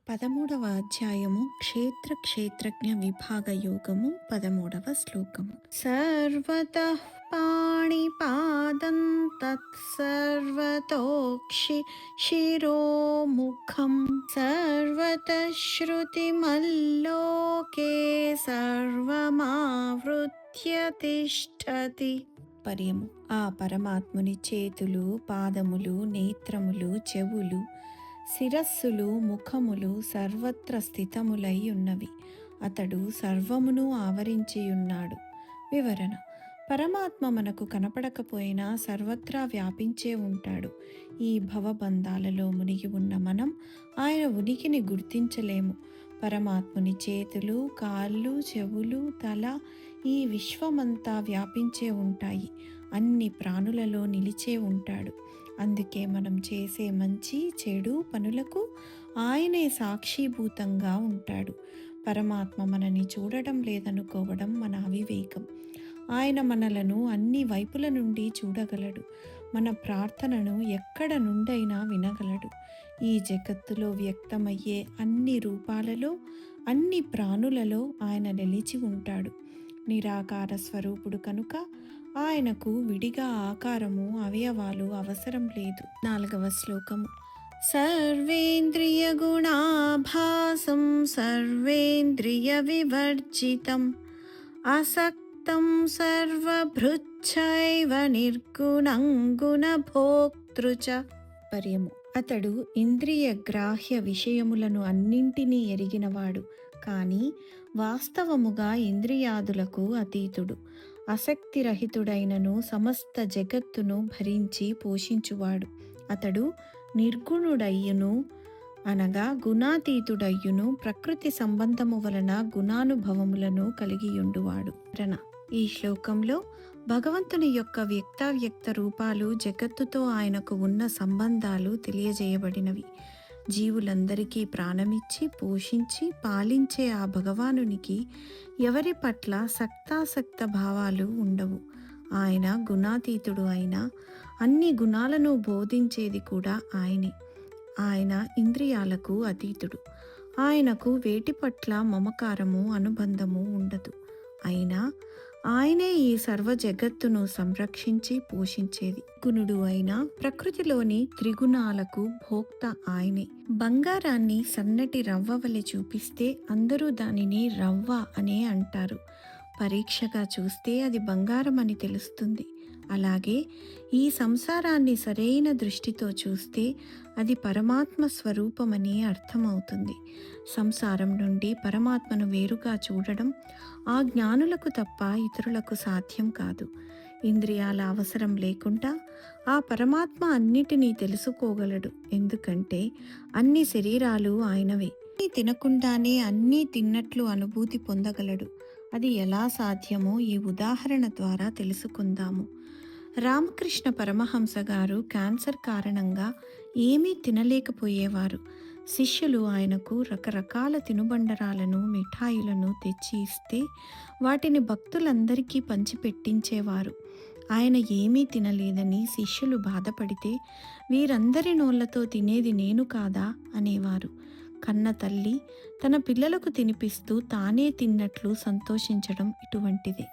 13వ అధ్యాయము క్షేత్రజ్ఞ విభాగ యోగము 13వ శ్లోకము. సర్వతః పాణిపాదం తత్సర్వతోక్షి శిరోముఖం సర్వతః శృతిమల్లోకే సర్వమావృత్య తిష్టతి. పర్యము. ఆ పరమాత్ముని చేతులు, పాదములు, నేత్రములు, చెవులు, శిరస్సులు, ముఖములు సర్వత్ర స్థితములై ఉన్నవి. అతడు సర్వమును ఆవరించియున్నాడు. వివరణ. పరమాత్మ మనకు కనపడకపోయినా సర్వత్రా వ్యాపించే ఉంటాడు. ఈ భవబంధాలలో మునిగి ఉన్న మనం ఆయన ఉనికిని గుర్తించలేము. పరమాత్ముని చేతులు, కాళ్ళు, చెవులు, తల ఈ విశ్వమంతా వ్యాపించే ఉంటాయి. అన్ని ప్రాణులలో నిలిచే ఉంటాడు. అందుకే మనం చేసే మంచి చెడు పనులకు ఆయనే సాక్షిభూతంగా ఉంటాడు. పరమాత్మ మనని చూడడం లేదనుకోవడం మన అవివేకం. ఆయన మనలను అన్ని వైపుల నుండి చూడగలడు. మన ప్రార్థనను ఎక్కడ నుండైనా వినగలడు. ఈ జగత్తులో వ్యక్తమయ్యే అన్ని రూపాలలో, అన్ని ప్రాణులలో ఆయన నిలిచి ఉంటాడు. నిరాకార స్వరూపుడు కనుక ఆయనకు విడిగా ఆకారము, అవయవాలు అవసరం లేదు. 4వ శ్లోకము. సర్వేంద్రియ గుణాభాసం సర్వేంద్రియ వివర్జితం అసక్తం సర్వభృచ్చైవ నిర్గుణం గుణభోక్తృచ. పర్యము. అతడు ఇంద్రియ గ్రాహ్య విషయములను అన్నింటినీ ఎరిగినవాడు, కానీ వాస్తవముగా ఇంద్రియాదులకు అతీతుడు. ఆసక్తిరహితుడైనను సమస్త జగత్తును భరించి పోషించువాడు. అతడు నిర్గుణుడయ్యును అనగా గుణాతీతుడయ్యును ప్రకృతి సంబంధము వలన గుణానుభవములను కలిగియుండువాడు. ఈ శ్లోకంలో భగవంతుని యొక్క వ్యక్తావ్యక్త రూపాలు, జగత్తుతో ఆయనకు ఉన్న సంబంధాలు తెలియజేయబడినవి. జీవులందరికీ ప్రాణమిచ్చి పోషించి పాలించే ఆ భగవానునికి ఎవరి పట్ల సక్తాసక్త భావాలు ఉండవు. ఆయన గుణాతీతుడు అయినా అన్ని గుణాలను బోధించేది కూడా ఆయనే. ఆయన ఇంద్రియాలకు అతీతుడు. ఆయనకు వేటి పట్ల మమకారము, అనుబంధము ఉండదు. అయినా ఆయనే ఈ సర్వ జగత్తును సంరక్షించి పోషించేది. గుణుడు అయిన ప్రకృతిలోని త్రిగుణాలకు భోక్త ఆయనే. బంగారాన్ని సన్నటి రవ్వ వలె చూపిస్తే అందరూ దానిని రవ్వ అనే అంటారు. పరీక్షగా చూస్తే అది బంగారం అని తెలుస్తుంది. అలాగే ఈ సంసారాన్ని సరైన దృష్టితో చూస్తే అది పరమాత్మ స్వరూపమని అర్థమవుతుంది. సంసారం నుండి పరమాత్మను వేరుగా చూడడం ఆ జ్ఞానులకు తప్ప ఇతరులకు సాధ్యం కాదు. ఇంద్రియాల అవసరం లేకుండా ఆ పరమాత్మ అన్నిటినీ తెలుసుకోగలడు. ఎందుకంటే అన్ని శరీరాలు ఆయనవే. తినకుండానే అన్నీ తిన్నట్లు అనుభూతి పొందగలడు. అది ఎలా సాధ్యమో ఈ ఉదాహరణ ద్వారా తెలుసుకుందాము. రామకృష్ణ పరమహంస గారు క్యాన్సర్ కారణంగా ఏమీ తినలేకపోయేవారు. శిష్యులు ఆయనకు రకరకాల తినుబండరాలను, మిఠాయిలను తెచ్చి ఇస్తే వాటిని భక్తులందరికీ పంచిపెట్టించేవారు. ఆయన ఏమీ తినలేదని శిష్యులు బాధపడితే వీరందరి నోళ్లతో తినేది నేను కాదా అనేవారు. కన్న తల్లి తన పిల్లలకు తినిపిస్తూ తానే తిన్నట్లు సంతోషించడం ఇటువంటిదే.